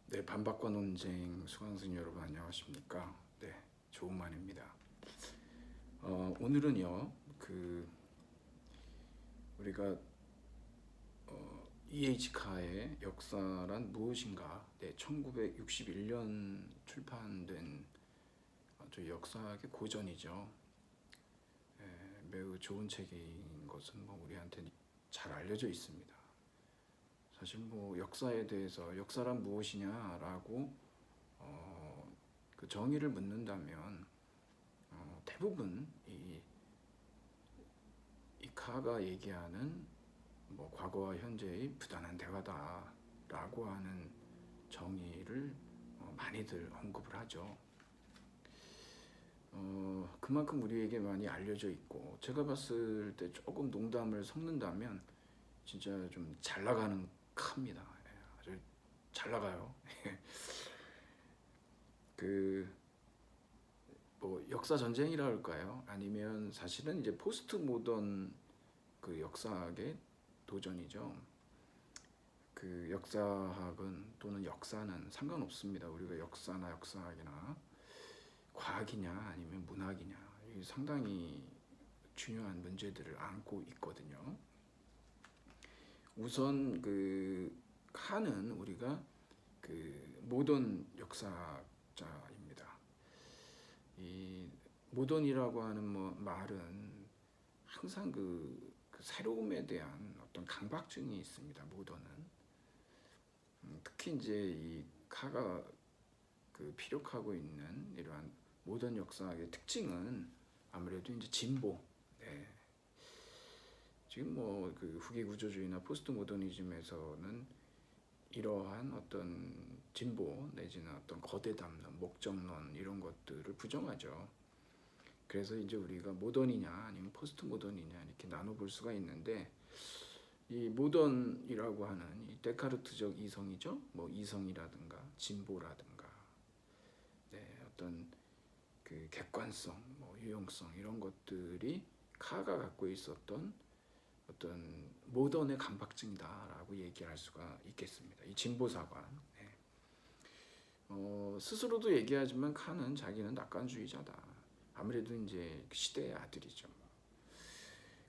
네, 반박과 논쟁 수강생 여러분 안녕하십니까? 네, 조은만입니다. 오늘은요, 우리가 EH카의 역사란 무엇인가? 네, 1961년 출판된 저희 역사학의 고전이죠. 매우 좋은 책인 것은 뭐 우리한테 잘 알려져 있습니다. 사실 뭐 역사에 대해서 역사란 무엇이냐라고 그 정의를 묻는다면 대부분 이 카가 얘기하는 뭐 과거와 현재의 부단한 대화다라고 하는 정의를 많이들 언급을 하죠. 그만큼 우리에게 많이 알려져 있고 제가 봤을 때 조금 농담을 섞는다면 진짜 좀 잘 나가는 카입니다. 아주 잘 나가요. 그 뭐 역사 전쟁이라 할까요? 아니면 사실은 이제 포스트 모던 그 역사학의 도전이죠. 그 역사학은 또는 역사는 상관없습니다. 우리가 역사나 역사학이나 과학이냐 아니면 문학이냐 상당히 중요한 문제들을 안고 있거든요. 우선 그 칸은 우리가 그 모던 역사자입니다. 이 모던이라고 하는 뭐 말은 항상 그 새로움에 대한 어떤 강박증이 있습니다. 모던은 특히 이제 이 카가 그 피력하고 있는 이러한 모던 역사학의 특징은 아무래도 이제 진보. 네. 지금 뭐 그 후기 구조주의나 포스트 모더니즘에서는 이러한 어떤 진보 내지는 어떤 거대 담론, 목적론 이런 것들을 부정하죠. 그래서 이제 우리가 모던이냐 아니면 포스트 모던이냐 이렇게 나눠볼 수가 있는데 이 모던이라고 하는 이 데카르트적 이성이죠. 뭐 이성이라든가 진보라든가 어떤 그 객관성, 뭐 유용성 이런 것들이 카가 갖고 있었던 어떤 모던의 강박증이다라고 얘기할 수가 있겠습니다. 이 진보사관. 스스로도 얘기하지만 카는 자기는 낙관주의자다. 아무래도 이제 시대의 아들이죠.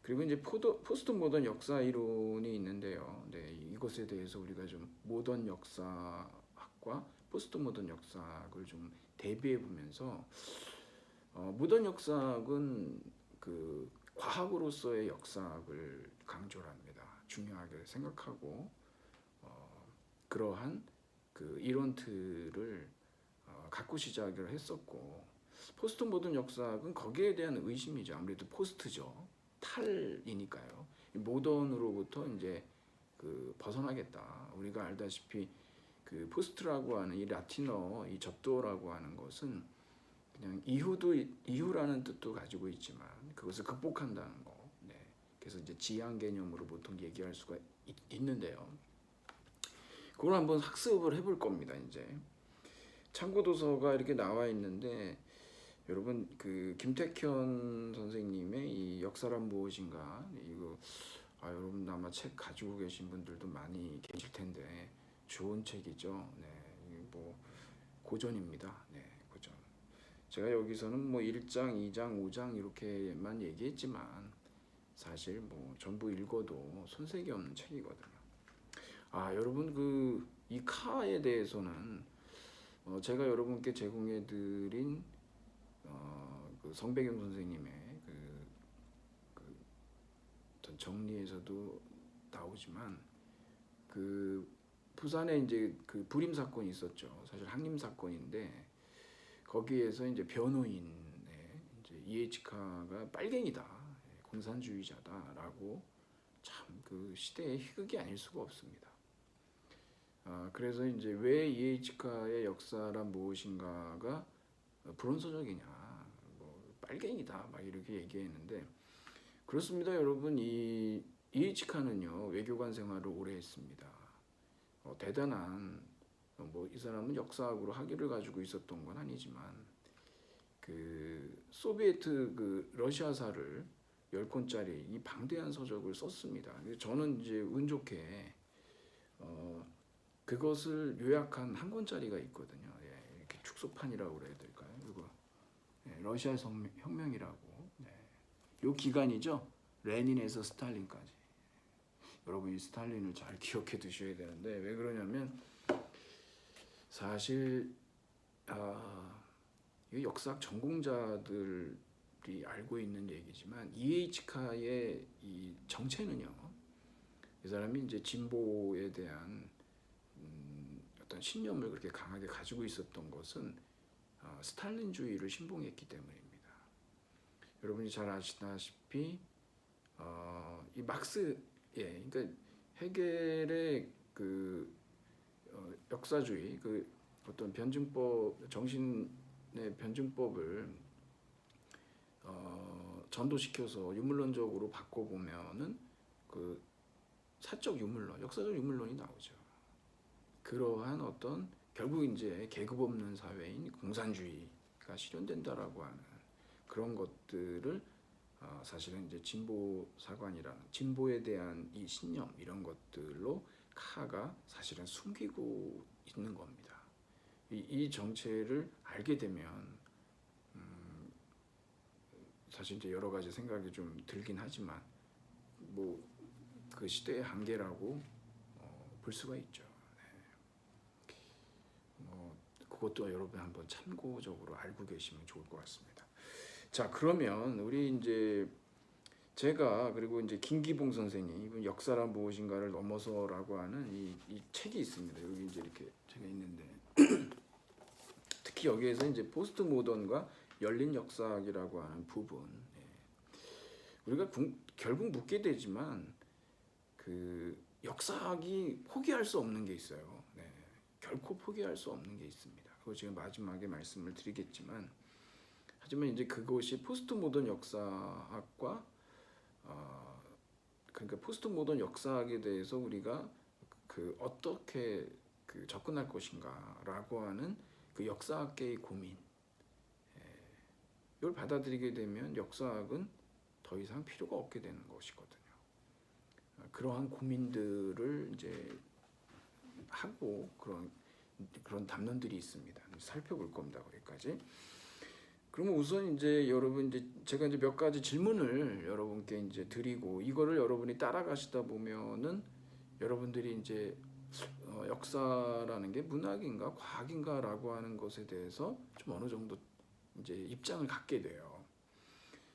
그리고 이제 포스트 모던 역사 이론이 있는데요. 네, 이것에 대해서 우리가 좀 모던 역사학과 포스트 모던 역사학을 좀 대비해 보면서 모던 역사학은 그 과학으로서의 역사학을 강조를 합니다. 중요하게 생각하고 그러한 그 이론 틀을 갖고 시작을 했었고 포스트 모던 역사학은 거기에 대한 의심이죠. 아무래도 포스트죠. 탈이니까요. 모던으로부터 이제 그 벗어나겠다. 우리가 알다시피 그 포스트라고 하는 이 라틴어 이 접두어라고 하는 것은 그냥 이후라는 뜻도 가지고 있지만 그것을 극복한다는 거. 네. 그래서 이제 지향 개념으로 보통 얘기할 수가 있는데요. 그걸 한번 학습을 해볼 겁니다. 이제 참고 도서가 이렇게 나와 있는데 여러분 그 김택현 선생님의 이 역사란 무엇인가 이거 여러분 아마 책 가지고 계신 분들도 많이 계실 텐데 좋은 책이죠. 네, 뭐 고전입니다. 네, 고전. 제가 여기서는 뭐 1장, 2장, 5장 이렇게만 얘기했지만 사실 뭐 전부 읽어도 손색이 없는 책이거든요. 여러분 그 이 카에 대해서는 제가 여러분께 제공해드린 그 성배경 선생님의 그 어떤 정리에서도 나오지만 그 부산에 이제 그 불임 사건이 있었죠. 사실 항림 사건인데 거기에서 이제 변호인의 이제 이에치카가 빨갱이다, 공산주의자다라고 참 그 시대의 희극이 아닐 수가 없습니다. 그래서 이제 왜 이에치카의 역사란 무엇인가가 불온서적이냐, 뭐 빨갱이다 막 이렇게 얘기했는데 그렇습니다, 여러분. 이 이에치카는요 외교관 생활을 오래 했습니다. 대단한 뭐 이 사람은 역사학으로 학위를 가지고 있었던 건 아니지만 그 소비에트 그 러시아사를 10권짜리 이 방대한 서적을 썼습니다. 저는 이제 운 좋게 그것을 요약한 한 권짜리가 있거든요. 예, 이렇게 축소판이라고 그래야 될까요? 이거 예, 러시아 혁명이라고. 네. 요 기간이죠. 레닌에서 스탈린까지. 여러분이 스탈린을 잘 기억해 두셔야 되는데 왜 그러냐면 사실 이 역사학 전공자들이 알고 있는 얘기지만 EH카의 이 정체는요. 이 사람이 이제 진보에 대한 어떤 신념을 그렇게 강하게 가지고 있었던 것은 스탈린주의를 신봉했기 때문입니다. 여러분이 잘 아시다시피 이 막스, 예, 그러니까 헤겔의 그 역사주의, 그 어떤 변증법, 정신의 변증법을 전도시켜서 유물론적으로 바꿔보면은 그 사적 유물론, 역사적 유물론이 나오죠. 그러한 어떤 결국 이제 계급 없는 사회인 공산주의가 실현된다라고 하는 그런 것들을 사실은 이제 진보 사관이라는 진보에 대한 이 신념 이런 것들로 카가 사실은 숨기고 있는 겁니다. 이 정체를 알게 되면 사실 이제 여러 가지 생각이 좀 들긴 하지만 뭐 그 시대의 한계라고 볼 수가 있죠. 그것도 여러분 한번 참고적으로 알고 계시면 좋을 것 같습니다. 자, 그러면 우리 이제 제가 그리고 이제 김기봉 선생님 이분 역사란 무엇인가를 넘어서라고 하는 이 책이 있습니다. 여기 이제 이렇게 제가 있는데 특히 여기에서 이제 포스트 모던과 열린 역사학이라고 하는 부분 우리가 결국 묻게 되지만 그 역사학이 포기할 수 없는 게 있어요. 네. 결코 포기할 수 없는 게 있습니다. 그거 지금 마지막에 말씀을 드리겠지만 하지만 이제 그것이 포스트 모던 역사학과 그러니까 포스트 모던 역사학에 대해서 우리가 그 어떻게 그 접근할 것인가라고 하는 그 역사학계의 고민 이걸 받아들이게 되면 역사학은 더 이상 필요가 없게 되는 것이거든요. 그러한 고민들을 이제 하고 그런 담론들이 있습니다. 살펴볼 겁니다. 거기까지. 그러면 우선 이제 여러분 이제 제가 이제 몇 가지 질문을 여러분께 이제 드리고 이거를 여러분이 따라가시다 보면은 여러분들이 이제 역사라는 게 문학인가 과학인가라고 하는 것에 대해서 좀 어느 정도 이제 입장을 갖게 돼요.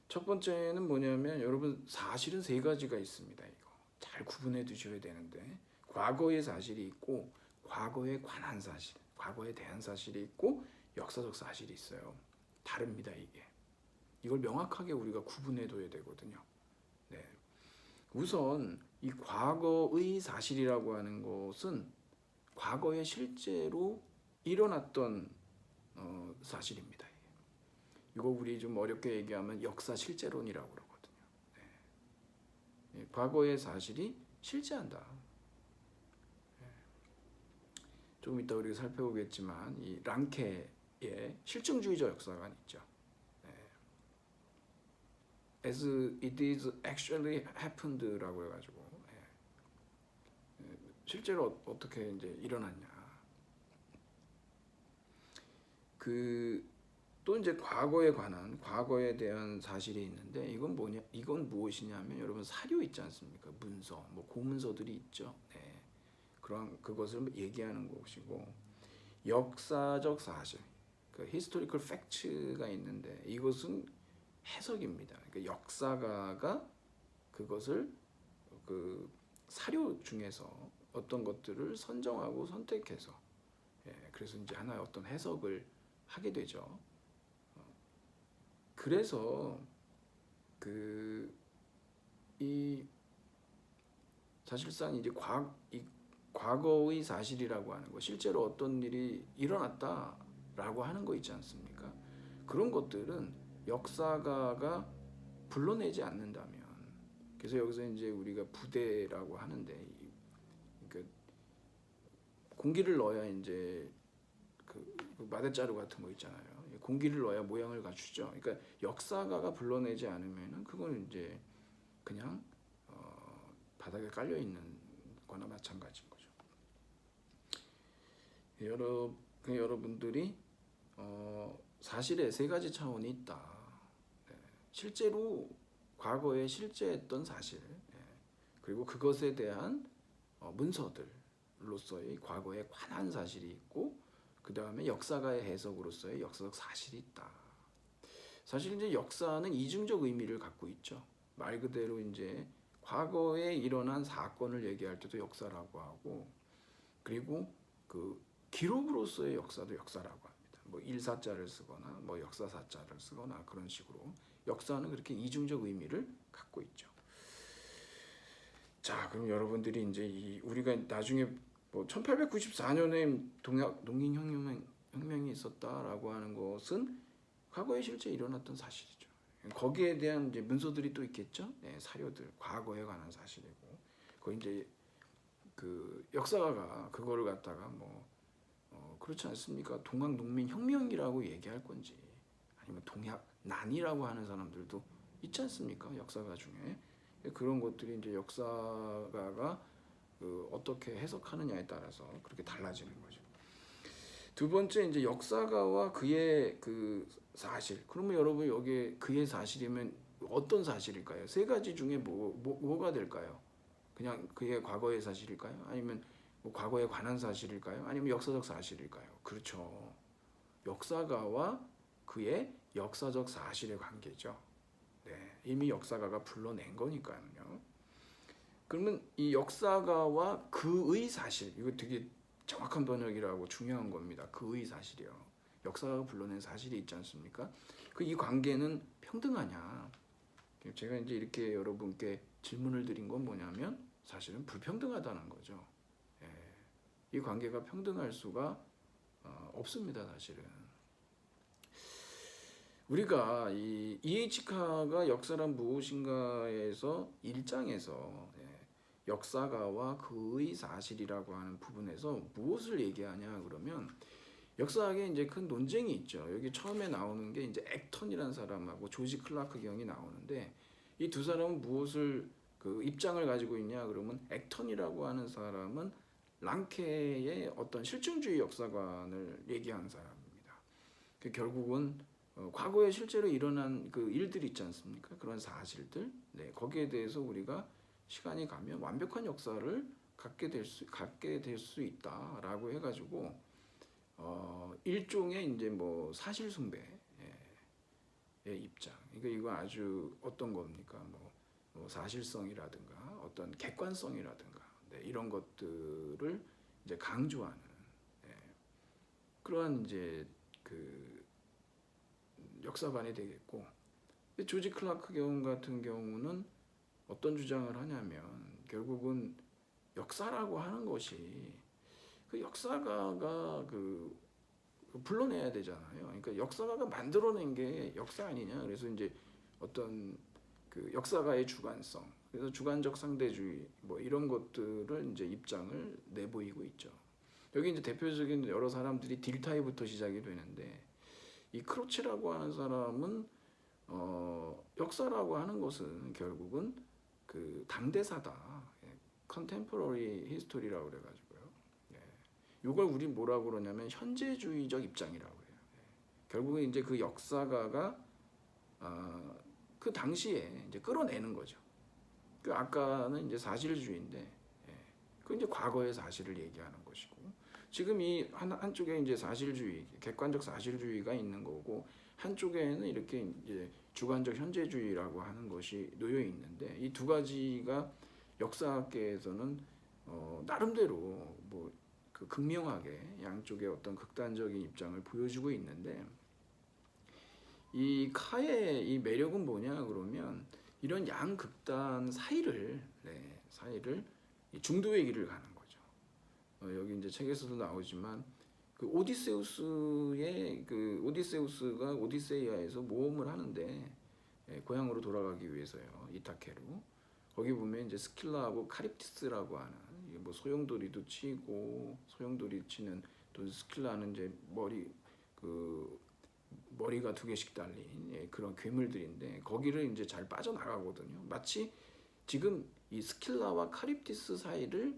첫 번째는 뭐냐면 여러분 사실은 세 가지가 있습니다. 이거 잘 구분해 두셔야 되는데 과거의 사실이 있고 과거에 관한 사실, 과거에 대한 사실이 있고 역사적 사실이 있어요. 다릅니다 이게. 이걸 명확하게 우리가 구분해 둬야 되거든요. 네. 우선 이 과거의 사실이라고 하는 것은 과거에 실제로 일어났던 사실입니다. 이거 우리 좀 어렵게 얘기하면 역사 실제론이라고 그러거든요. 네. 과거의 사실이 실제한다. 네. 조금 이따 우리가 살펴보겠지만 이 랑케의 실증주의적 역사관 있죠. 네. As it is actually happened라고 해가지고 네. 실제로 어떻게 이제 일어났냐. 또 이제 과거에 관한 과거에 대한 사실이 있는데 이건 무엇이냐면 여러분 사료 있지 않습니까? 문서, 뭐 고문서들이 있죠. 네. 그것을 얘기하는 것이고 역사적 사실, 그 historical facts가 있는데 이것은 해석입니다. 그러니까 역사가가 그것을 그 사료 중에서 어떤 것들을 선정하고 선택해서 그래서 이제 하나의 어떤 해석을 하게 되죠. 그래서 이 사실상 이제 과거의 사실이라고 하는 거, 실제로 어떤 일이 일어났다라고 하는 거 있지 않습니까? 그런 것들은 역사가가 불러내지 않는다면, 그래서 여기서 이제 우리가 부대라고 하는데, 그러니까 공기를 넣어야 이제 그 마대자루 같은 거 있잖아요. 공기를 넣어야 모양을 갖추죠. 그러니까 역사가가 불러내지 않으면은 그건 이제 그냥 바닥에 깔려 있는 거나 마찬가지인 거죠. 여러분들이 사실에 세 가지 차원이 있다. 네. 실제로 과거에 실제했던 사실, 그리고 그것에 대한 문서들로서의 과거에 관한 사실이 있고, 그 다음에 역사가의 해석으로서의 역사적 사실이 있다. 사실 이제 역사는 이중적 의미를 갖고 있죠. 말 그대로 이제 과거에 일어난 사건을 얘기할 때도 역사라고 하고, 그리고 그 기록으로서의 역사도 역사라고 합니다. 뭐 일사자를 쓰거나 뭐 역사사자를 쓰거나 그런 식으로 역사는 그렇게 이중적 의미를 갖고 있죠. 자, 그럼 여러분들이 이제 우리가 나중에 뭐 1894년에 농민혁명이 있었다라고 하는 것은 과거에 실제 일어났던 사실이죠. 거기에 대한 이제 문서들이 또 있겠죠. 네, 사료들, 과거에 관한 사실이고, 그 이제 그 역사가가 그거를 갖다가 뭐 그렇지 않습니까? 동학농민혁명이라고 얘기할 건지, 아니면 동학난이라고 하는 사람들도 있지 않습니까? 역사가 중에 그런 것들이 이제 역사가가 어떻게 해석하느냐에 따라서 그렇게 달라지는 거죠. 두 번째 이제 역사가와 그의 그 사실. 그러면 여러분 여기 그의 사실이면 어떤 사실일까요? 세 가지 중에 뭐가 될까요? 그냥 그의 과거의 사실일까요? 아니면 뭐 과거에 관한 사실일까요? 아니면 역사적 사실일까요? 그렇죠. 역사가와 그의 역사적 사실의 관계죠. 네, 이미 역사가가 불러낸 거니까요. 그러면 이 역사가와 그의 사실, 이거 되게 정확한 번역이라고 중요한 겁니다. 그의 사실이요. 역사가 불러낸 사실이 있지 않습니까? 이 관계는 평등하냐? 제가 이제 이렇게 여러분께 질문을 드린 건 뭐냐면 사실은 불평등하다는 거죠. 예, 이 관계가 평등할 수가 없습니다. 사실은 우리가 이 E.H.카가 역사란 무엇인가에서 1장에서 역사가와 그의 사실이라고 하는 부분에서 무엇을 얘기하냐 그러면 역사학에 이제 큰 논쟁이 있죠. 여기 처음에 나오는 게 이제 액턴이라는 사람하고 조지 클라크 경이 나오는데 이 두 사람은 무엇을 그 입장을 가지고 있냐 그러면 액턴이라고 하는 사람은 랑케의 어떤 실증주의 역사관을 얘기하는 사람입니다. 결국은 과거에 실제로 일어난 그 일들이 있지 않습니까? 그런 사실들, 거기에 대해서 우리가 시간이 가면 완벽한 역사를 갖게 될 수 있다라고 해가지고 일종의 이제 뭐 사실 숭배의 입장. 이거 아주 어떤 겁니까? 뭐 사실성이라든가 어떤 객관성이라든가 이런 것들을 이제 강조하는 그러한 이제 그 역사관이 되겠고, 조지 클라크 경우 같은 경우는 어떤 주장을 하냐면 결국은 역사라고 하는 것이 그 역사가가 불러내야 되잖아요. 그러니까 역사가가 만들어낸 게 역사 아니냐. 그래서 이제 어떤 그 역사가의 주관성, 그래서 주관적 상대주의 뭐 이런 것들을 이제 입장을 내보이고 있죠. 여기 이제 대표적인 여러 사람들이 딜타이부터 시작이 되는데 이 크로체라고 하는 사람은 역사라고 하는 것은 결국은 그 당대사다, 컨템포러리 히스토리라고 그래가지고요. 이걸 우리 뭐라고 그러냐면 현재주의적 입장이라고 해요. 결국은 이제 그 역사가가 그 당시에 이제 끌어내는 거죠. 그 아까는 이제 사실주의인데, 그 이제 과거의 사실을 얘기하는 것이고, 지금 이 한쪽에 이제 사실주의, 객관적 사실주의가 있는 거고, 한쪽에는 이렇게 이제 주관적 현재주의라고 하는 것이 놓여 있는데, 이 두 가지가 역사학계에서는 나름대로 뭐 그 극명하게 양쪽의 어떤 극단적인 입장을 보여주고 있는데, 이 카의 이 매력은 뭐냐 그러면 이런 양극단 사이를 중도의 길을 가는 거죠. 여기 이제 책에서도 나오지만 그 오디세우스가 오디세이아에서 모험을 하는데 고향으로 돌아가기 위해서요. 이타케로. 거기 보면 이제 스킬라하고 카립티스라고 하는 뭐 소용돌이도 치고, 소용돌이 치는 또 스킬라는 이제 머리가 두 개씩 달린 그런 괴물들인데 거기를 이제 잘 빠져나가거든요. 마치 지금 이 스킬라와 카립티스 사이를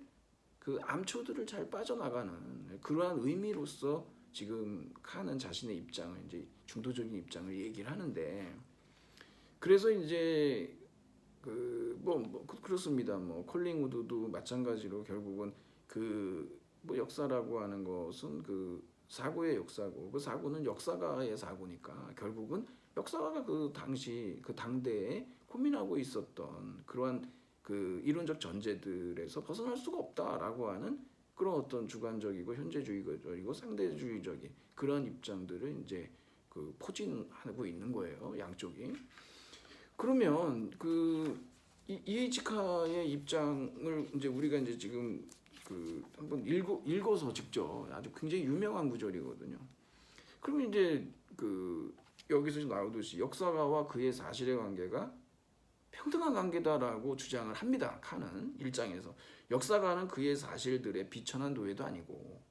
그 암초들을 잘 빠져나가는 거거든요. 그러한 의미로서 지금 칸은 자신의 입장을 이제 중도적인 입장을 얘기를 하는데, 그래서 이제 그렇습니다. 뭐 콜링우드도 마찬가지로 결국은 뭐 역사라고 하는 것은 사고의 역사고, 그 사고는 역사가의 사고니까 결국은 역사가가 그 당시 그 당대에 고민하고 있었던 그러한 이론적 전제들에서 벗어날 수가 없다라고 하는 그런 어떤 주관적이고 현재주의적이고 상대주의적인 그런 입장들을 이제 포진하고 있는 거예요, 양쪽이. 그러면 이에이치카의 입장을 이제 우리가 이제 지금 한번 읽어서 직접, 아주 굉장히 유명한 구절이거든요. 그러면 이제 여기서 나오듯이 역사가와 그의 사실의 관계가 평등한 관계다라고 주장을 합니다. 칸은 1장에서 역사가는 그의 사실들의 비천한 노예도 아니고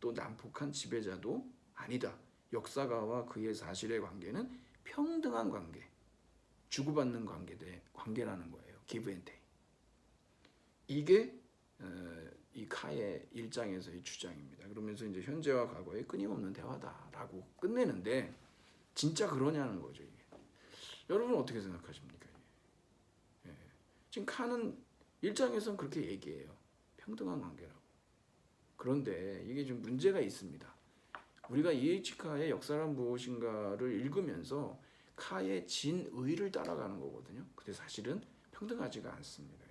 또 난폭한 지배자도 아니다. 역사가와 그의 사실의 관계는 평등한 관계, 주고받는 관계라는 거예요. give and take. 이게 이 카의 1장에서의 주장입니다. 그러면서 이제 현재와 과거의 끊임없는 대화다라고 끝내는데, 진짜 그러냐는 거죠. 이게. 여러분 어떻게 생각하십니까? 예. 지금 칸은 1장에서는 그렇게 얘기해요. 평등한 관계라고. 그런데 이게 좀 문제가 있습니다. 우리가 이에이치카의 역사란 무엇인가를 읽으면서 카의 진의를 따라가는 거거든요. 근데 사실은 평등하지가 않습니다.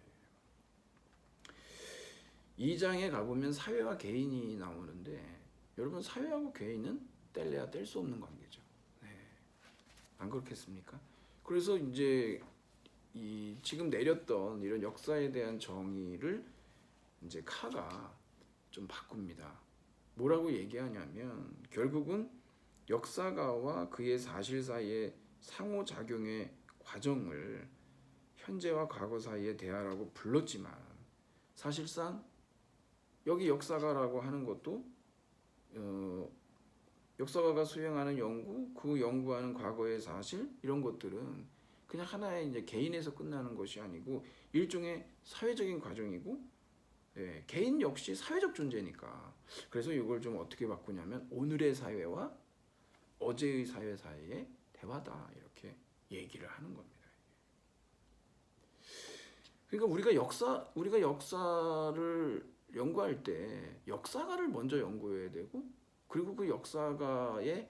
2장에 가보면 사회와 개인이 나오는데, 여러분 사회하고 개인은 뗄래야 뗄 수 없는 관계죠. 네. 안 그렇겠습니까? 그래서 이제 지금 내렸던 이런 역사에 대한 정의를 이제 카가 좀 바꿉니다. 뭐라고 얘기하냐면 결국은 역사가와 그의 사실 사이의 상호작용의 과정을 현재와 과거 사이의 대화라고 불렀지만, 사실상 여기 역사가라고 하는 것도 역사가가 수행하는 연구, 그 연구하는 과거의 사실, 이런 것들은 그냥 하나의 이제 개인에서 끝나는 것이 아니고 일종의 사회적인 과정이고, 예, 개인 역시 사회적 존재니까. 그래서 이걸 좀 어떻게 바꾸냐면 오늘의 사회와 어제의 사회 사이의 대화다, 이렇게 얘기를 하는 겁니다. 그러니까 우리가 역사를 연구할 때 역사가를 먼저 연구해야 되고, 그리고 그 역사가의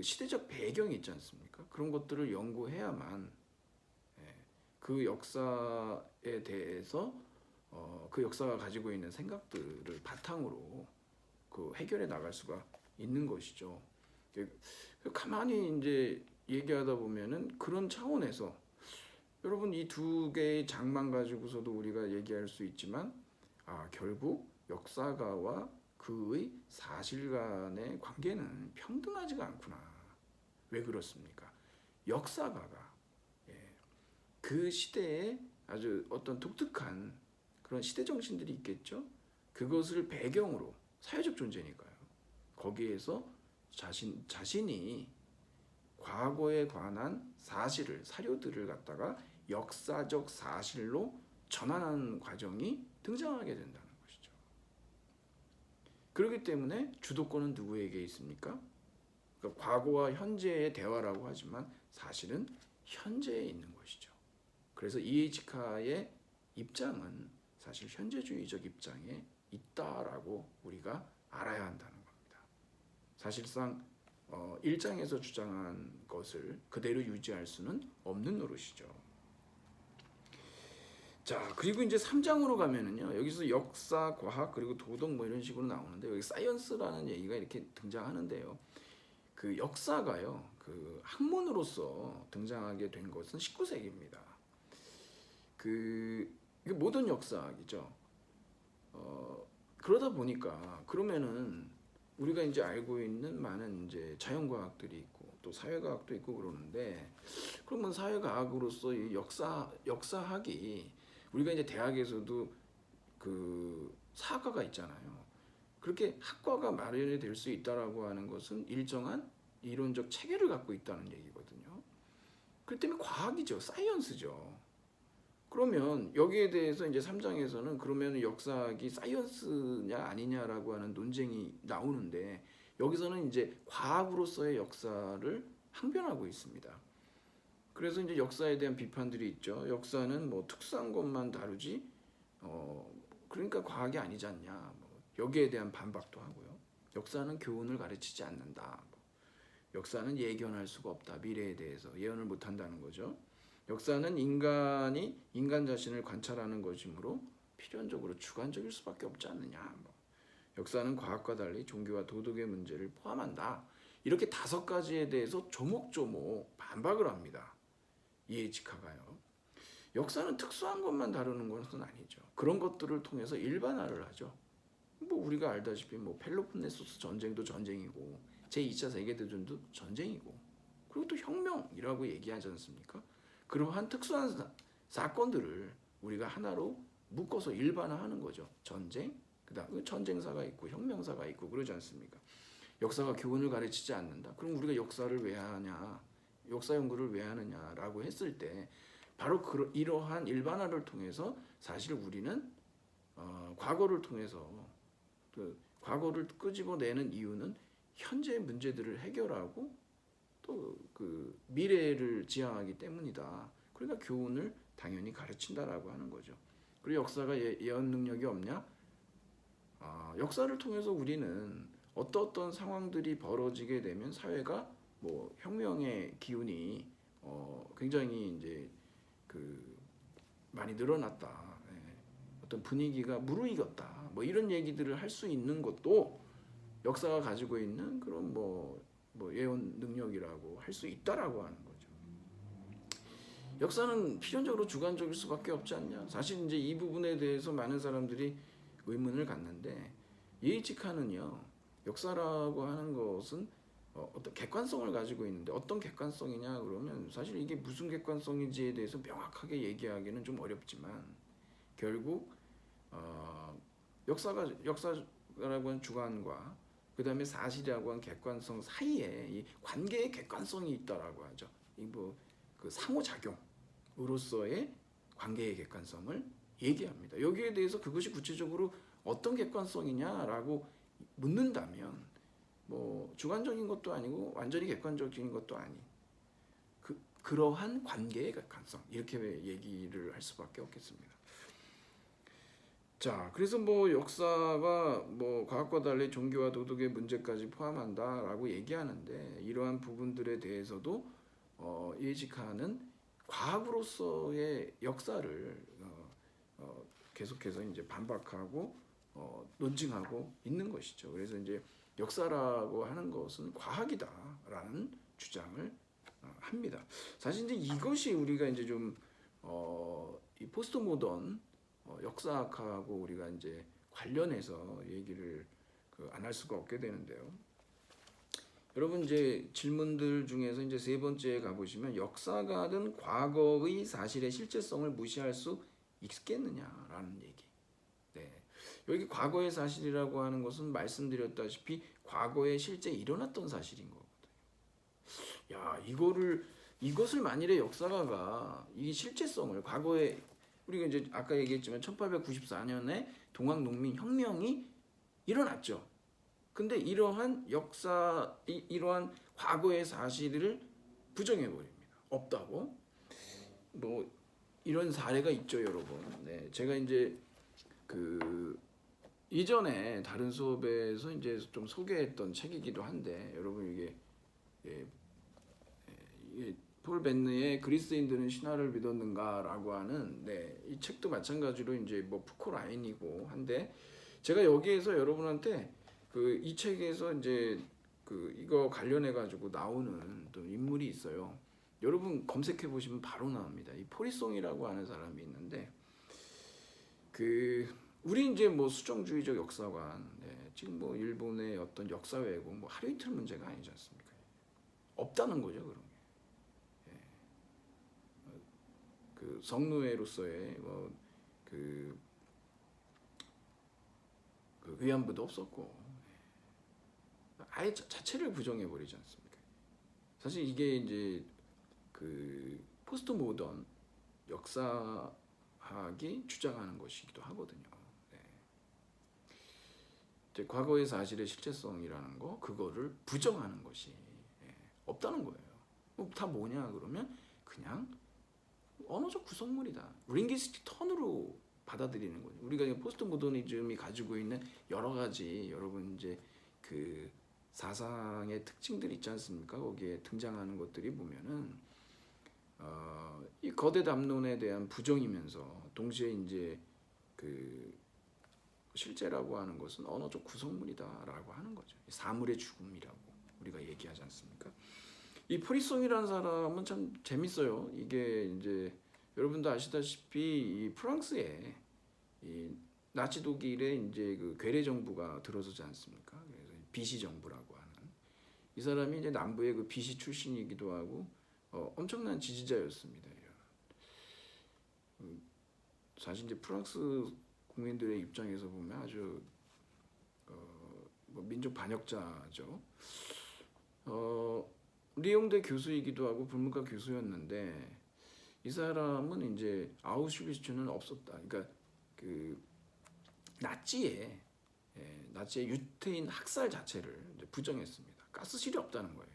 시대적 배경이 있지 않습니까? 그런 것들을 연구해야만 그 역사에 대해서 그 역사가 가지고 있는 생각들을 바탕으로 해결해 나갈 수가 있는 것이죠. 가만히 이제 얘기하다 보면은 그런 차원에서 여러분 이 두 개의 장만 가지고서도 우리가 얘기할 수 있지만, 결국 역사가와 그의 사실간의 관계는 평등하지가 않구나. 왜 그렇습니까? 역사가가 그 시대에 아주 어떤 독특한 그런 시대 정신들이 있겠죠. 그것을 배경으로, 사회적 존재니까요. 거기에서 자신이 과거에 관한 사료들을 갖다가 역사적 사실로 전환하는 과정이 등장하게 된다는 것이죠. 그렇기 때문에 주도권은 누구에게 있습니까? 그러니까 과거와 현재의 대화라고 하지만 사실은 현재에 있는 것이죠. 그래서 이에이치카의 입장은 사실 현재주의적 입장에 있다라고 우리가 알아야 한다는 겁니다. 사실상 1장에서 주장한 것을 그대로 유지할 수는 없는 노릇이죠. 자, 그리고 이제 3장으로 가면은요, 여기서 역사, 과학, 그리고 도덕 뭐 이런 식으로 나오는데, 여기 사이언스라는 얘기가 이렇게 등장하는데요. 그 역사가요, 학문으로서 등장하게 된 것은 19세기입니다. 이게 모던 역사학이죠. 그러다 보니까 그러면은 우리가 이제 알고 있는 많은 이제 자연과학들이 있고 또 사회과학도 있고 그러는데, 그러면 사회과학으로서 이 역사학이 우리가 이제 대학에서도 사학과가 있잖아요. 그렇게 학과가 마련이 될 수 있다라고 하는 것은 일정한 이론적 체계를 갖고 있다는 얘기거든요. 그렇기 때문에 과학이죠, 사이언스죠. 그러면 여기에 대해서 이제 3장에서는 그러면 역사학이 사이언스냐 아니냐라고 하는 논쟁이 나오는데 여기서는 이제 과학으로서의 역사를 항변하고 있습니다. 그래서 이제 역사에 대한 비판들이 있죠. 역사는 뭐 특수한 것만 다루지, 그러니까 과학이 아니지 않냐. 뭐 여기에 대한 반박도 하고요. 역사는 교훈을 가르치지 않는다. 뭐 역사는 예견할 수가 없다. 미래에 대해서 예언을 못한다는 거죠. 역사는 인간이 인간 자신을 관찰하는 것이므로 필연적으로 주관적일 수밖에 없지 않느냐. 뭐 역사는 과학과 달리 종교와 도덕의 문제를 포함한다. 이렇게 5가지에 대해서 조목조목 반박을 합니다. 이에이치카가요. 역사는 특수한 것만 다루는 것은 아니죠. 그런 것들을 통해서 일반화를 하죠. 뭐 우리가 알다시피 뭐 펠로폰네소스 전쟁도 전쟁이고 제2차 세계대전도 전쟁이고 그리고 또 혁명이라고 얘기하지 않습니까? 그러한 특수한 사건들을 우리가 하나로 묶어서 일반화하는 거죠. 전쟁, 그다음 전쟁사가 있고 혁명사가 있고 그러지 않습니까? 역사가 교훈을 가르치지 않는다. 그럼 우리가 역사를 왜 하냐? 역사 연구를 왜 하느냐라고 했을 때 바로 이러한 일반화를 통해서 사실 우리는 과거를 통해서 그 과거를 끄집어내는 이유는 현재의 문제들을 해결하고 또 그 미래를 지향하기 때문이다. 그러니까 교훈을 당연히 가르친다라고 하는 거죠. 그리고 역사가 예언 능력이 없냐? 역사를 통해서 우리는 어떤 상황들이 벌어지게 되면 사회가 뭐 혁명의 기운이 굉장히 이제 그 많이 늘어났다. 예. 어떤 분위기가 무르익었다. 뭐 이런 얘기들을 할 수 있는 것도 역사가 가지고 있는 그런 뭐 예언 능력이라고 할 수 있다라고 하는 거죠. 역사는 필연적으로 주관적일 수밖에 없지 않냐. 사실 이제 이 부분에 대해서 많은 사람들이 의문을 갖는데 예이치카는요. 역사라고 하는 것은 어떤 객관성을 가지고 있는데 어떤 객관성이냐 그러면 사실 이게 무슨 객관성인지에 대해서 명확하게 얘기하기는 좀 어렵지만 결국 역사라고 하는 주관과 그 다음에 사실이라고 하는 객관성 사이에 이 관계의 객관성이 있다라고 하죠. 이 뭐 그 상호작용으로서의 관계의 객관성을 얘기합니다. 여기에 대해서 그것이 구체적으로 어떤 객관성이냐라고 묻는다면 뭐 주관적인 것도 아니고 완전히 객관적인 것도 아닌 그러한 관계의 객관성 이렇게 얘기를 할 수밖에 없겠습니다. 자, 그래서 뭐 역사가 뭐 과학과 달리 종교와 도덕의 문제까지 포함한다라고 얘기하는데 이러한 부분들에 대해서도 이에이치카는 과학으로서의 역사를 계속해서 이제 반박하고 논증하고 있는 것이죠. 그래서 이제 역사라고 하는 것은 과학이다라는 주장을 합니다. 사실 이제 이것이 우리가 이제 좀 이 포스트 모던 역사학하고 우리가 이제 관련해서 얘기를 안 할 수가 없게 되는데요. 여러분 이제 질문들 중에서 이제 3번째에 가보시면 역사가는 과거의 사실의 실제성을 무시할 수 있겠느냐라는 얘기. 네. 여기 과거의 사실이라고 하는 것은 말씀드렸다시피 과거에 실제 일어났던 사실인 거거든요. 야, 이것을 만일에 역사가가 이 실제성을 과거에 우리가 이제 아까 얘기했지만 1894년에 동학농민혁명이 일어났죠. 근데 이러한 이러한 과거의 사실을 부정해 버립니다. 없다고. 뭐 이런 사례가 있죠, 여러분. 네, 제가 이제 그 이전에 다른 수업에서 이제 좀 소개했던 책이기도 한데 여러분 이게 폴 벤느의 그리스인들은 신화를 믿었는가라고 하는 이 책도 마찬가지로 이제 뭐 푸코 라인이고 한데 제가 여기에서 여러분한테 이 책에서 이제 이거 관련해 가지고 나오는 또 인물이 있어요. 여러분 검색해 보시면 바로 나옵니다. 이 포리송이라고 하는 사람이 있는데 우리 이제 뭐 수정주의적 역사관, 지금 뭐 일본의 어떤 역사 왜곡 뭐 하루 이틀 문제가 아니지 않습니까? 없다는 거죠, 그런 게. 성노예로서의 그 위안부도 없었고. 아예 자체를 부정해 버리지 않습니까? 사실 이게 이제 포스트 모던 역사학의 역사학이 주장하는 것이기도 하거든요. 네. 이제 과거의 사실의 실체성이라는 거, 그거를 부정하는 것이 없다는 거예요. 다 뭐냐 그러면 그냥 언어적 구성물이다. 링귀스틱 턴으로 받아들이는 거죠. 우리가 포스트 모더니즘이 가지고 있는 여러 가지 여러분 이제 그 사상의 특징들이 있지 않습니까? 거기에 등장하는 것들이 보면은 이 거대 담론에 대한 부정이면서 동시에 이제 그 실제라고 하는 것은 언어적 구성물이다라고 하는 거죠. 사물의 죽음이라고 우리가 얘기하지 않습니까? 이 프리송이라는 사람은 참 재밌어요. 이게 이제 여러분도 아시다시피 이 프랑스에 이 나치 독일에 이제 그 괴뢰 정부가 들어서지 않습니까? 그래서 비시 정부라고 하는 이 사람이 이제 남부의 그 비시 출신이기도 하고 엄청난 지지자였습니다. 사실 이제 프랑스 국민들의 입장에서 보면 아주 뭐 민족 반역자죠. 리옹대 교수이기도 하고 불문과 교수였는데 이 사람은 이제 아우슈비츠는 없었다. 그러니까 그 나치의 유태인 학살 자체를 이제 부정했습니다. 가스실이 없다는 거예요.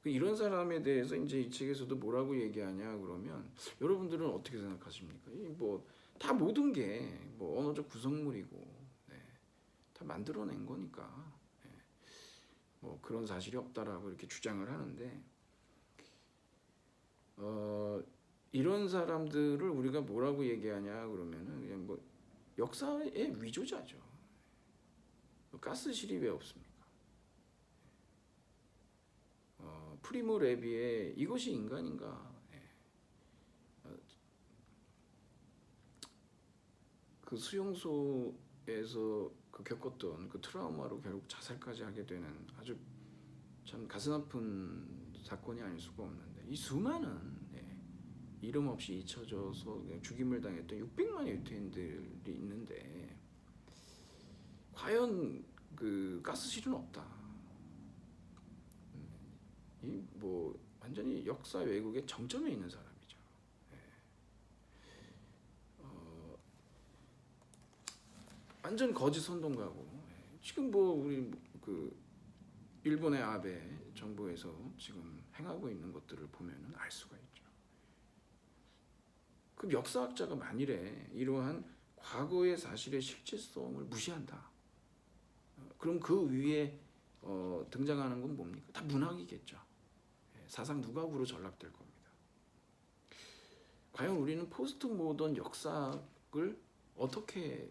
이런 사람에 대해서 이제 이 책에서도 뭐라고 얘기하냐 그러면 여러분들은 어떻게 생각하십니까? 뭐 다 모든 게 뭐 언어적 구성물이고 다 만들어낸 거니까 뭐 그런 사실이 없다라고 이렇게 주장을 하는데 이런 사람들을 우리가 뭐라고 얘기하냐 그러면은 그냥 뭐 역사의 위조자죠. 가스실이 왜 없습니까? 프리모 레비의 이것이 인간인가? 그 수용소에서 그 겪었던 그 트라우마로 결국 자살까지 하게 되는 아주 참 가슴 아픈 사건이 아닐 수가 없는데 이 수많은 이름 없이 잊혀져서 죽임을 당했던 600만의 유태인들이 있는데 과연 그 가스실은 없다. 이 뭐 완전히 역사 왜곡의 정점에 있는 사람이죠. 완전 거짓 선동가고 지금 뭐 우리 그 일본의 아베 정부에서 지금 행하고 있는 것들을 보면은 알 수가 있죠. 그 역사학자가 만일에 이러한 과거의 사실의 실체성을 무시한다. 그럼 그 위에 등장하는 건 뭡니까? 다 문학이겠죠. 사상 누각으로 전락될 겁니다. 과연 우리는 포스트 모던 역사학을 어떻게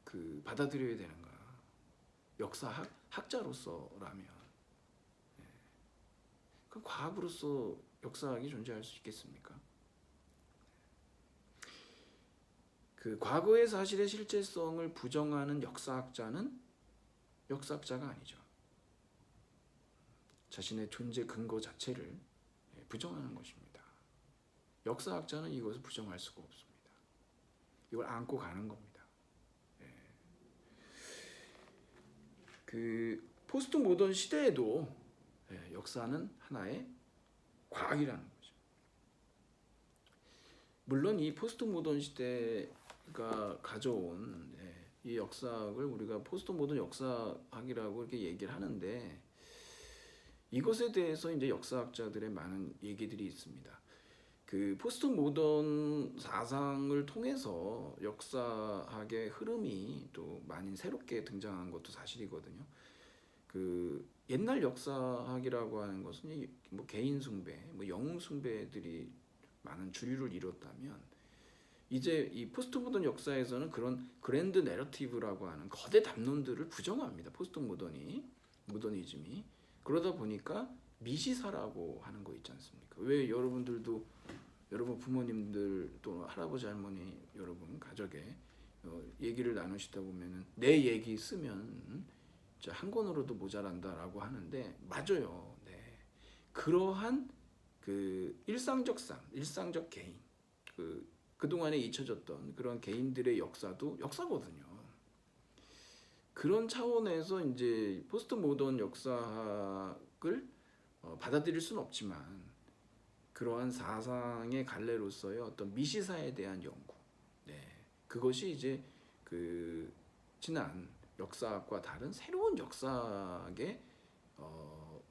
그 받아들여야 되는가? 학자로서라면 그 과학으로서 역사학이 존재할 수 있겠습니까? 그 과거의 사실의 실제성을 부정하는 역사학자는 역사학자가 아니죠. 자신의 존재 근거 자체를 부정하는 것입니다. 역사학자는 이것을 부정할 수가 없습니다. 이걸 안고 가는 겁니다. 그 포스트 모던 시대에도 역사는 하나의 과학이라는 거죠. 물론 이 포스트 모던 시대가 가져온 이 역사학을 우리가 포스트 모던 역사학이라고 이렇게 얘기를 하는데 이것에 대해서 이제 역사학자들의 많은 얘기들이 있습니다. 그 포스트 모던 사상을 통해서 역사학의 흐름이 또 많이 새롭게 등장한 것도 사실이거든요. 그 옛날 역사학이라고 하는 것은 뭐 개인 숭배, 뭐 영웅 숭배들이 많은 주류를 이뤘다면 이제 이 포스트 모던 역사에서는 그런 그랜드 내러티브라고 하는 거대 담론들을 부정합니다. 포스트 모더니즘이 그러다 보니까 미시사라고 하는 거 있지 않습니까? 왜 여러분들도 여러분 부모님들 또 할아버지 할머니 여러분 가족에 얘기를 나누시다 보면은 내 얘기 쓰면 한 권으로도 모자란다라고 하는데 맞아요. 네. 그러한 그 일상적 개인 그동안에 잊혀졌던 그런 개인들의 역사도 역사거든요. 그런 차원에서 이제 포스트 모던 역사학을 받아들일 수는 없지만 그러한 사상의 갈래로서의 어떤 미시사에 대한 연구, 그것이 이제 그 지난 역사학과 다른 새로운 역사학의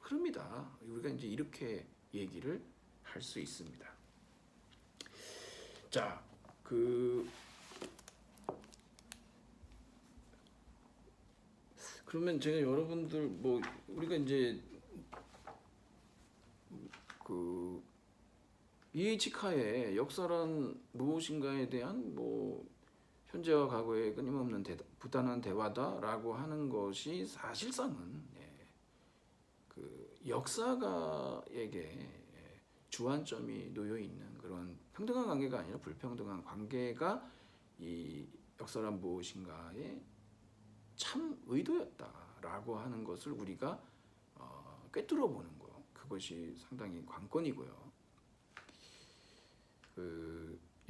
흐름이다. 우리가 이제 이렇게 얘기를 할 수 있습니다. 자, 그러면 제가 여러분들 뭐 우리가 이제 그 이에이치카의 역사란 무엇인가에 대한 뭐 현재와 과거의 끊임없는 부단한 대화다라고 하는 것이 사실상은 그 역사가에게 주안점이 놓여 있는 그런 평등한 관계가 아니라 불평등한 관계가 이 역사란 무엇인가의 참 의도였다라고 하는 것을 우리가 꿰뚫어 보는 거, 그것이 상당히 관건이고요.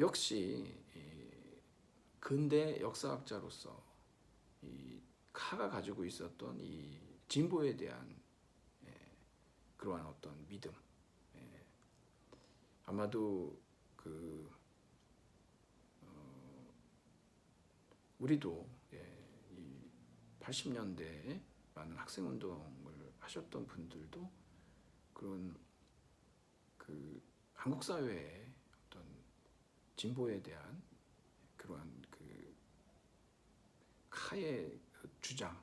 역시 근대 역사학자로서 이 카가 가지고 있었던 이 진보에 대한 그러한 어떤 믿음, 아마도 우리도 이 80년대에 많은 학생 운동을 하셨던 분들도 그런 한국 사회의 어떤 진보에 대한 그러한 카의 주장,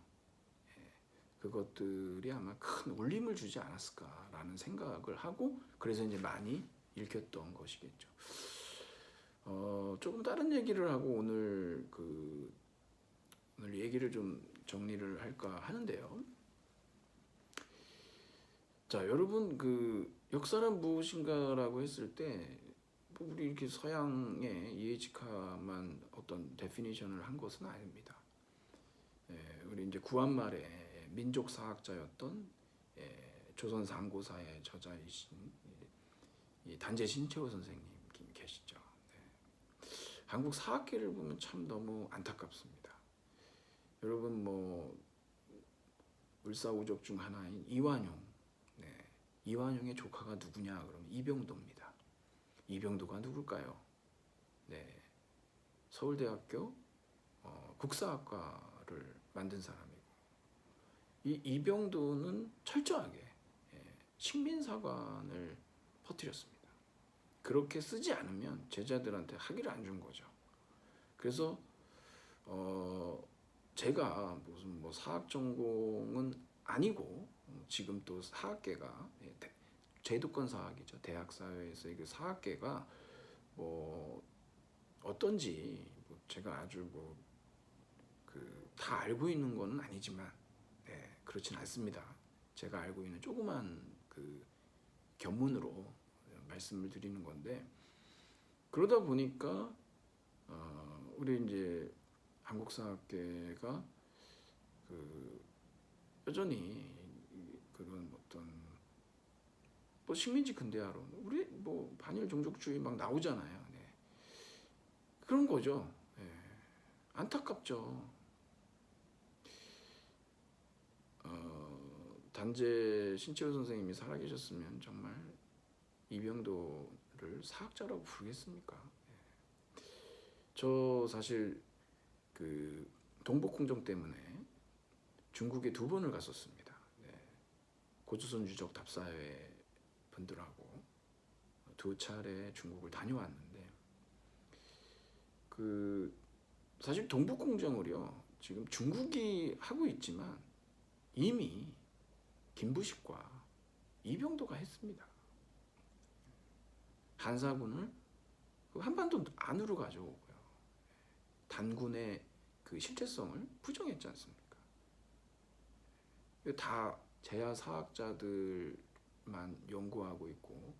그것들이 아마 큰 울림을 주지 않았을까라는 생각을 하고, 그래서 이제 많이 읽혔던 것이겠죠. 조금 다른 얘기를 하고 오늘 얘기를 좀 정리를 할까 하는데요. 자, 여러분 역사란 무엇인가라고 했을 때 우리 이렇게 서양의 이에이치카만 어떤 데피니션을 한 것은 아닙니다. 우리 이제 구한말의 민족 사학자였던 조선 상고사의 저자이신 단재 신채호 선생님 계시죠. 한국 사학계를 보면 참 너무 안타깝습니다. 여러분 뭐 을사오적 중 하나인 이완용, 이완용의 조카가 누구냐 그러면 이병도입니다. 이병도가 누굴까요? 서울대학교 국사학과를 만든 사람이고, 이 이병도는 철저하게 식민사관을 퍼뜨렸습니다. 그렇게 쓰지 않으면 제자들한테 학위를 안 준 거죠. 그래서 제가 무슨 뭐 사학 전공은 아니고 지금 또 사학계가 제도권 사학이죠. 대학 사회에서의 그 사학계가 뭐 어떤지 제가 아주 다 알고 있는 건 아니지만 그렇진 않습니다. 제가 알고 있는 조그만 견문으로 말씀을 드리는 건데, 그러다 보니까 우리 이제 한국사학계가 여전히 그런 어떤 뭐 식민지 근대화론, 우리 뭐 반일 종족주의 막 나오잖아요. 그런 거죠. 안타깝죠. 단재 신채호 선생님이 살아계셨으면 정말 이병도를 사학자라고 부르겠습니까? 저 사실 동북공정 때문에 중국에 2번을 갔었습니다. 고조선 유적 답사회 분들하고 2차례 중국을 다녀왔는데, 사실 동북공정을요 지금 중국이 하고 있지만 이미 김부식과 이병도가 했습니다. 한사군을 한반도 안으로 가져오고요. 단군의 실제성을 부정했지 않습니까? 다 제야 사학자들만 연구하고 있고,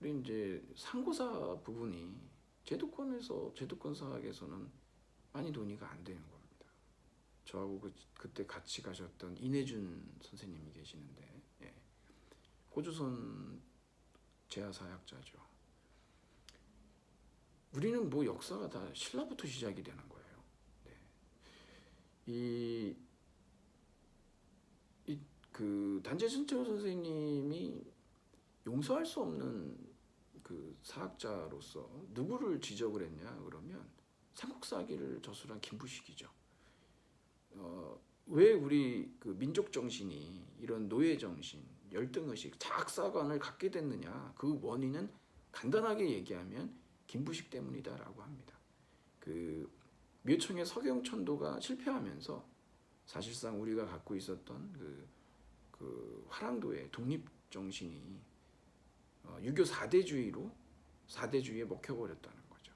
우리 이제 상고사 부분이 제도권 사학에서는 많이 논의가 안 되는 겁니다. 저하고 그때 같이 가셨던 이내준 선생님이 계시는데, 고조선 제야사학자죠. 우리는 뭐 역사가 다 신라부터 시작이 되는 거예요. 단재 신채호 선생님이 용서할 수 없는 그 사학자로서 누구를 지적을 했냐 그러면 삼국사기를 저술한 김부식이죠. 왜 우리 그 민족 정신이 이런 노예 정신, 열등의식, 자학사관을 갖게 됐느냐? 그 원인은 간단하게 얘기하면 김부식 때문이다라고 합니다. 그 묘청의 서경천도가 실패하면서 사실상 우리가 갖고 있었던 그 화랑도의 독립 정신이 유교 4대주의에 먹혀버렸다는 거죠.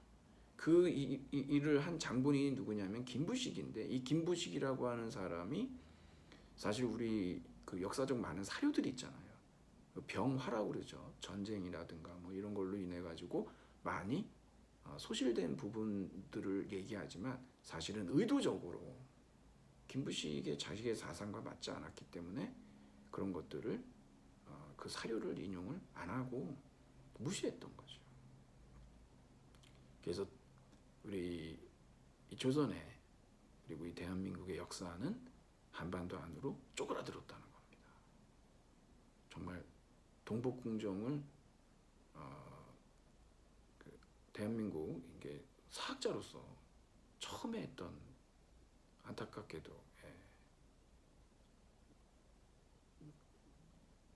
그 일을 한 장본인이 누구냐면 김부식인데, 이 김부식이라고 하는 사람이 사실 우리 그 역사적 많은 사료들이 있잖아요. 병화라고 그러죠. 전쟁이라든가 뭐 이런 걸로 인해 가지고 많이 소실된 부분들을 얘기하지만 사실은 의도적으로 김부식의 자식의 사상과 맞지 않았기 때문에 그런 것들을 그 사료를 인용을 안 하고 무시했던 거죠. 그래서 우리 이 조선의 그리고 이 대한민국의 역사는 한반도 안으로 쪼그라들었다는 겁니다. 정말 동복궁정을 그 대한민국 이게 사학자로서 처음에 했던, 안타깝게도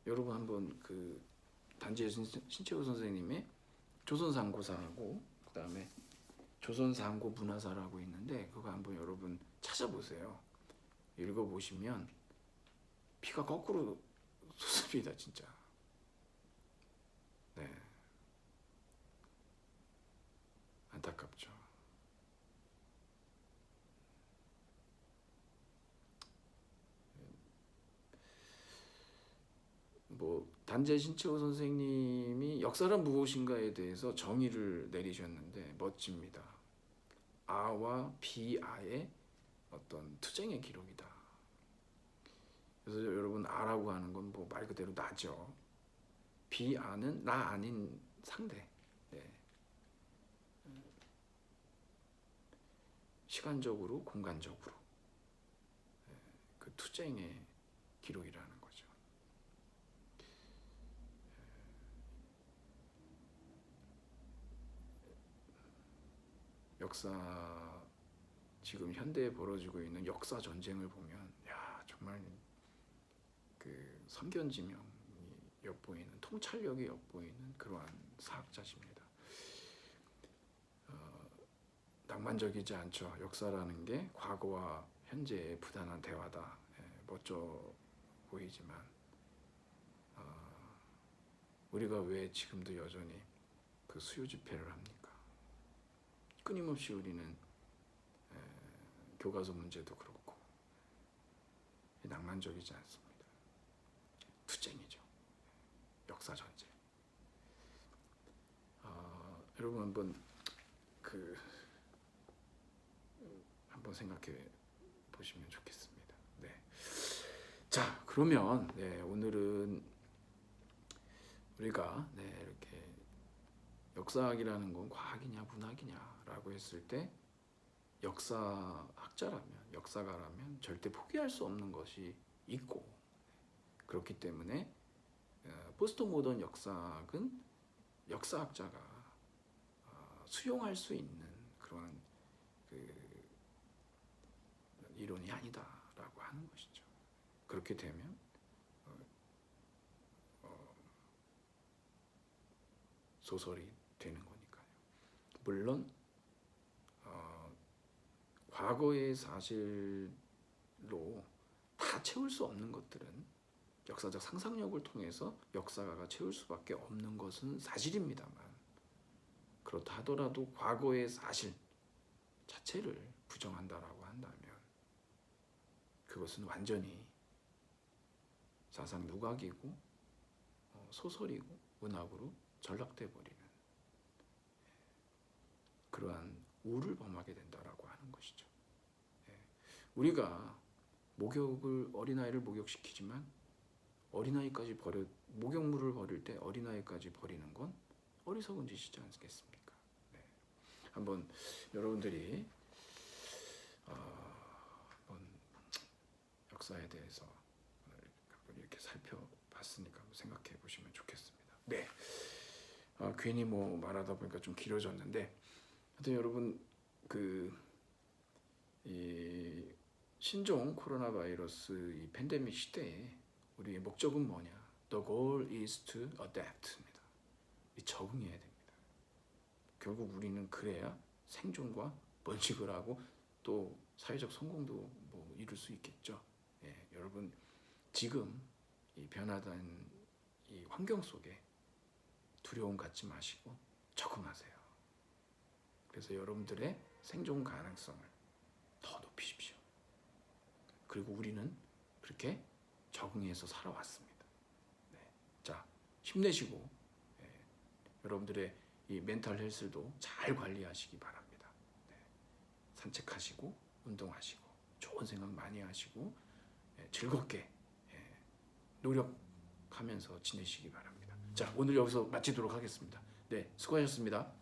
여러분 한번 그 단재 신채호 선생님의 조선상고사하고 그다음에 조선상고 문화사라고 있는데 그거 한번 여러분 찾아보세요. 읽어보시면 피가 거꾸로 솟습니다, 진짜. 네, 안타깝죠. 뭐 단재 신채호 선생님이 역사란 무엇인가에 대해서 정의를 내리셨는데 멋집니다. 아와 비아의 어떤 투쟁의 기록이다. 그래서 여러분, 아라고 하는 건 뭐 말 그대로 나죠. 비아는 나 아닌 상대. 네. 시간적으로 공간적으로 그 투쟁의 기록이라는 거죠. 역사, 지금 현대에 벌어지고 있는 역사 전쟁을 보면 야, 정말 그 선견지명이 엿보이는, 통찰력이 엿보이는 그러한 사학자십니다. 낭만적이지 않죠. 역사라는 게 과거와 현재의 부단한 대화다. 멋져 보이지만 우리가 왜 지금도 여전히 그 수요 집회를 합니까? 끊임없이 우리는 교과서 문제도 그렇고 낭만적이지 않습니다. 투쟁이죠. 역사 전쟁. 여러분 한번 생각해 보시면 좋겠습니다. 네. 자, 그러면 오늘은 우리가 이렇게 역사학이라는 건 과학이냐 문학이냐라고 했을 때 역사가라면 절대 포기할 수 없는 것이 있고, 그렇기 때문에 포스트 모던 역사학은 역사학자가 수용할 수 있는 그런 그 이론이 아니다라고 하는 것이죠. 그렇게 되면 소설이 되는 거니까요. 물론 과거의 사실로 다 채울 수 없는 것들은 역사적 상상력을 통해서 역사가가 채울 수밖에 없는 것은 사실입니다만, 그렇다 하더라도 과거의 사실 자체를 부정한다라고 한다면 그것은 완전히 사상 누각이고 소설이고 문학으로 전락돼 버리는 그러한 우를 범하게 된다라고 하는 것이죠. 우리가 어린아이를 목욕시키지만 목욕물을 버릴 때 어린아이까지 버리는 건 어리석은 짓이지 않겠습니까? 네. 한번 여러분들이 한번 역사에 대해서 이렇게 살펴봤으니까 생각해 보시면 좋겠습니다. 네, 괜히 뭐 말하다 보니까 좀 길어졌는데, 하여튼 여러분 이 신종 코로나 바이러스 이 팬데믹 시대에 우리의 목적은 뭐냐? The goal is to adapt입니다. 적응해야 됩니다. 결국 우리는 그래야 생존과 번식을 하고 또 사회적 성공도 뭐 이룰 수 있겠죠. 예, 여러분 지금 이 변화된 이 환경 속에 두려움 갖지 마시고 적응하세요. 그래서 여러분들의 생존 가능성을 더 높이십시오. 그리고 우리는 그렇게 적응해서 살아왔습니다. 네. 자, 힘내시고 여러분들의 이 멘탈 헬스도 잘 관리하시기 바랍니다. 네. 산책하시고 운동하시고 좋은 생각 많이 하시고 즐겁게 노력하면서 지내시기 바랍니다. 자, 오늘 여기서 마치도록 하겠습니다. 네, 수고하셨습니다.